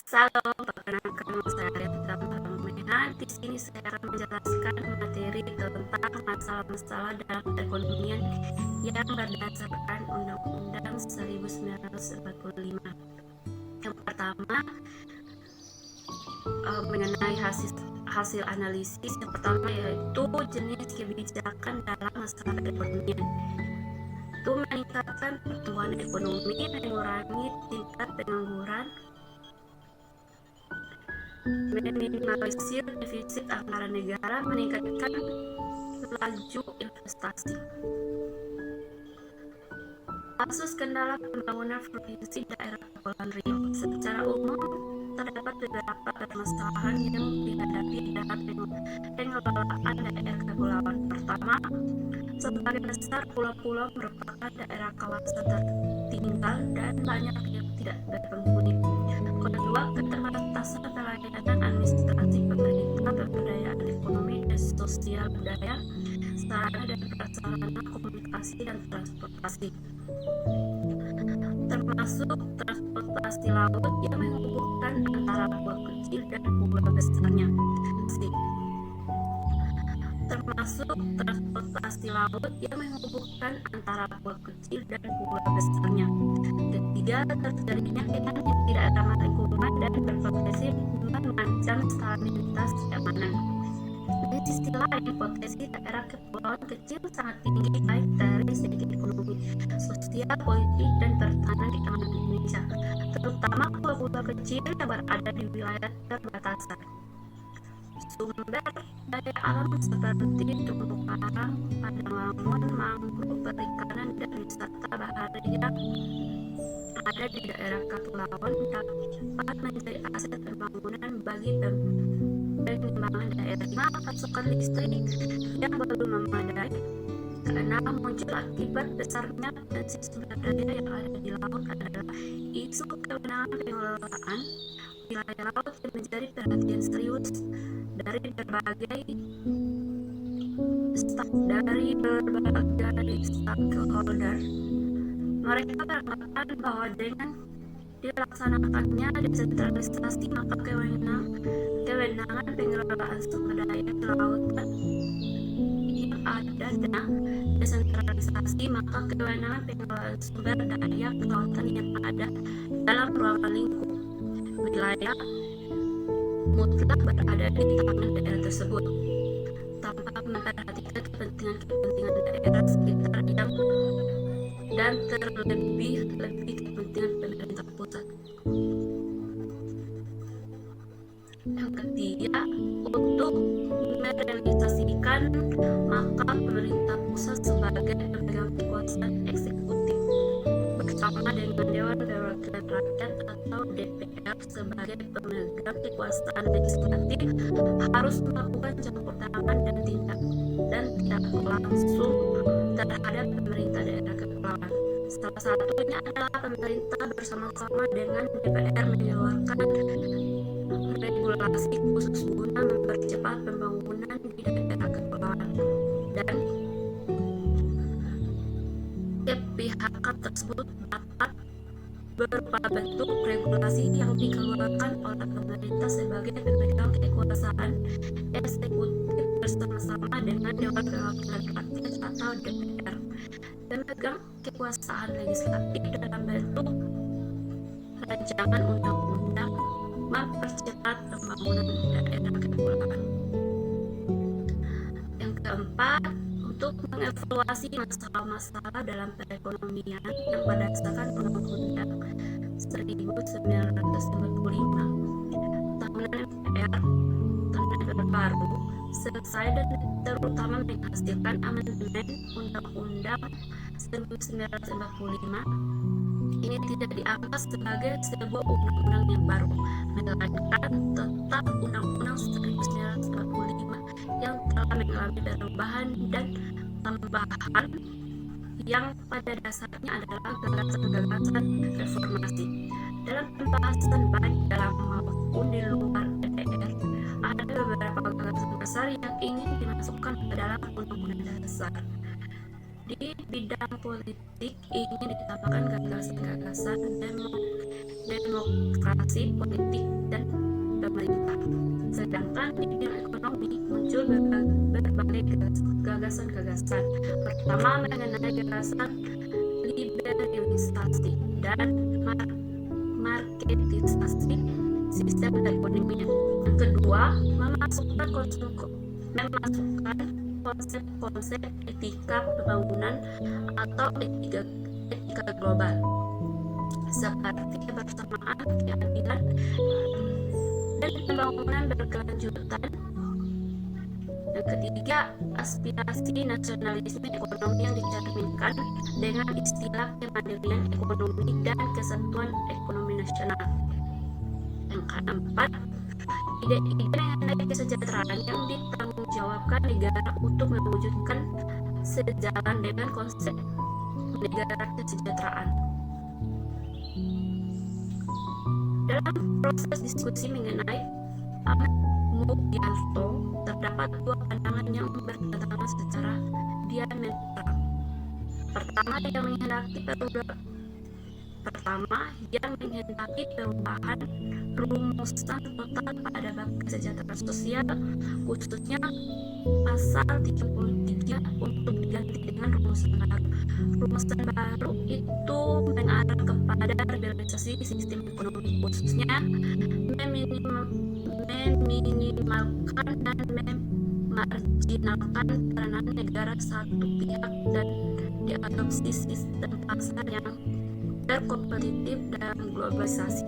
Salam, perkenalkan nama saya Rita Parmehan. Di sini saya akan menjelaskan materi tentang masalah-masalah dalam perekonomian yang berdasarkan Undang-Undang 1945. Yang pertama, mengenai hasil analisis. Yang pertama yaitu jenis kebijakan dalam masalah perekonomian. Itu meningkatkan pertumbuhan ekonomi, mengurangi tingkat pengangguran, meminimalisir defisit anggaran negara, meningkatkan laju investasi. Kasus kendala pembangunan provinsi daerah Kepulauan Riau. Secara umum, terdapat beberapa permasalahan yang dihadapi dalam pengelolaan daerah kepulauan. Pertama, sebagian besar pulau-pulau merupakan daerah kawasan tertinggal dan banyak yang tidak berpenghuni. Kedua, keterbatasan pelayanan administrasi pemerintah, pemberdayaan ekonomi dan sosial budaya, sarana dan prasarana komunikasi dan transportasi, termasuk transportasi laut yang menghubungkan antara pulau kecil dan pulau besarnya. Termasuk transportasi laut yang menghubungkan antara pulau kecil dan pulau besarnya. Ketiga, terjadinya kegiatan yang tidak ramah lingkungan dan berpotensi mengancam stabilitas keamanan. Di sisi lain, potensi daerah kepulauan kecil sangat tinggi baik dari segi ekonomi, sosial, politik, dan pertahanan di Indonesia, terutama pulau-pulau kecil yang berada di wilayah perbatasan. Sumber daya alam seperti terumbu karang, padang lamun, mangrove, perikanan, dan wisata bahari ada di daerah kepulauan dapat menjadi aset pembangunan bagi pengembangan daerah. Pasokan listrik yang belum memadai karena muncul akibat besarnya potensi sumber daya yang ada di laut adalah isu kewenangan pengelolaan wilayah laut yang menjadi perhatian serius dari berbagai stakeholder. Mereka beranggapan bahwa dengan dilaksanakannya desentralisasi, maka kewenangan pengelolaan sumber daya kelautan yang ada, dan desentralisasi maka kewenangan pengelolaan sumber daya kelautan yang ada dalam ruang lingkup wilayah mutlak berada di tangan daerah tersebut, tanpa memperhatikan kepentingan daerah sekitar dan terlebih kepentingan pemerintah pusat. Yang ketiga, untuk merealisasikan maka pemerintah pusat sebagai pemegang kekuasaan eksekutif bersama dengan Dewan Perwakilan Rakyat atau DPR sebagai pemegang kekuasaan legislatif harus melakukan campur tangan dan tidak langsung terhadap pemerintah daerah kepulauan. Salah satunya adalah pemerintah bersama-sama dengan DPR mengeluarkan regulasi khusus guna mempercepat pembangunan di daerah kepulauan, dan kepihakan tersebut dapat berupa bentuk regulasi yang dikeluarkan oleh pemerintah sebagai pemegang kekuasaan eksekutif bersama-sama dengan Dewan Perwakilan Rakyat atau DPR, pemegang kekuasaan legislatif dalam bentuk rancangan undang-undang mempercepat pembangunan daerah kepulauan. Yang keempat, untuk mengevaluasi masalah-masalah dalam perekonomian yang berdasarkan Undang-Undang 1945, tahunan MPR baru selesai dan terutama menghasilkan amandemen Undang-Undang 1945. Ini tidak dianggap sebagai sebuah undang-undang yang baru, melainkan tetap Undang-Undang 1945 yang telah mengalami perubahan dan tambahan yang pada dasarnya adalah gagasan-gagasan reformasi. Dalam pembahasan baik dalam maupun di luar DPR, ada beberapa gagasan besar yang ingin dimasukkan ke dalam undang-undang dasar. Di bidang politik ingin ditambahkan gagasan-gagasan demokrasi politik pemerintah. Sedangkan di bidang ekonomi muncul berbagai gagasan-gagasan. Pertama, mengenai gagasan liberalisasi dan marketisasi sistem ekonomi. Yang kedua, memasukkan konsep etika pembangunan atau etika global seperti kebersamaan, keadilan, dan pembangunan berkelanjutan. Yang ketiga, aspirasi nasionalisme ekonomi yang dicerminkan dengan istilah kemandirian ekonomi dan kesatuan ekonomi nasional. Yang keempat, ide-ide mengenai kesejahteraan yang ditanggungjawabkan negara untuk mewujudkan sejalan dengan konsep negara kesejahteraan. Dalam proses diskusi mengenai Ahmad Mugyarto, terdapat dua pandangan yang bertentangan secara diametral. Pertama, yang menghendaki perubahan rumusan total pada bab kesejahteraan sosial, khususnya pasal 33 untuk diganti dengan rumusan baru. Rumusan baru itu mengarah kepada liberalisasi sistem ekonomi, khususnya meminimalkan dan memarginalkan peranan negara satu pihak dan diadopsi sistem pasar yang berkompetitif dalam globalisasi.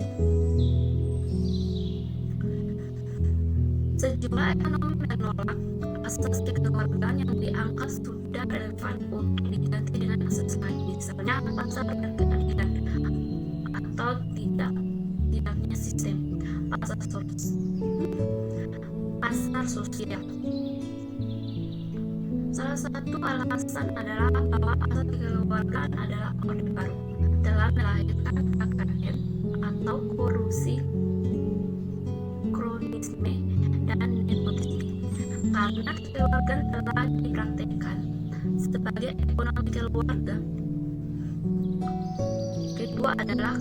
Sejumlah ekonomi menolak asas kekeluargaan yang dianggap sudah relevan untuk diganti dengan asas lain, misalnya pasar berkeadilan atau tidaknya sistem pasar sosial. Salah satu alasan adalah bahwa asas kekeluargaan adalah orde baru telah melahirkan KKN atau korupsi, kronisme, dan nepotisme. Karena kekeluargaan telah dipraktekkan sebagai ekonomi keluarga. Kedua adalah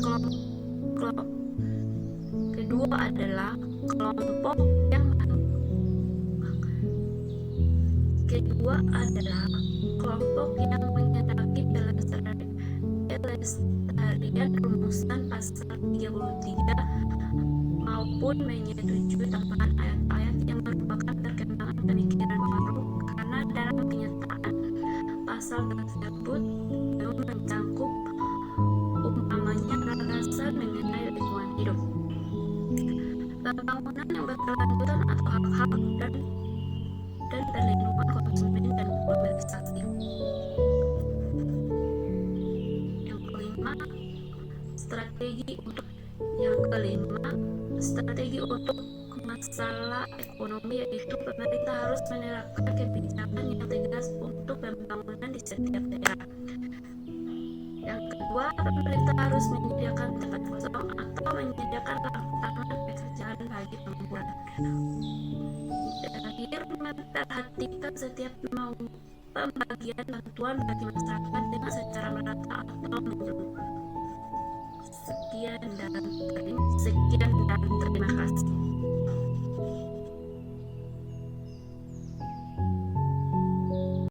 kelompok yang menghendaki pelestarian rumusan pasal 33 maupun menyetujui tambahan ayat-ayat yang merupakan perkembangan pemikiran baru, karena dalam kenyataan pasal tersebut belum mencangkup umpamanya gagasan mengenai lingkungan hidup, pembangunan yang berkelanjutan atau hak-hak dan perlindungan konsumen dan globalisasi. Yang kelima, strategi untuk masalah ekonomi, yaitu pemerintah harus menerapkan kebijakan yang tegas untuk pembangunan di setiap daerah. Yang kedua, pemerintah harus menyediakan tempat kosong atau menyediakan lapangan pekerjaan bagi pengangguran. Terakhir, memperhatikan setiap pembagian bantuan bagi masyarakat dengan secara merata atau menyeluruh. Sekian dan terima kasih.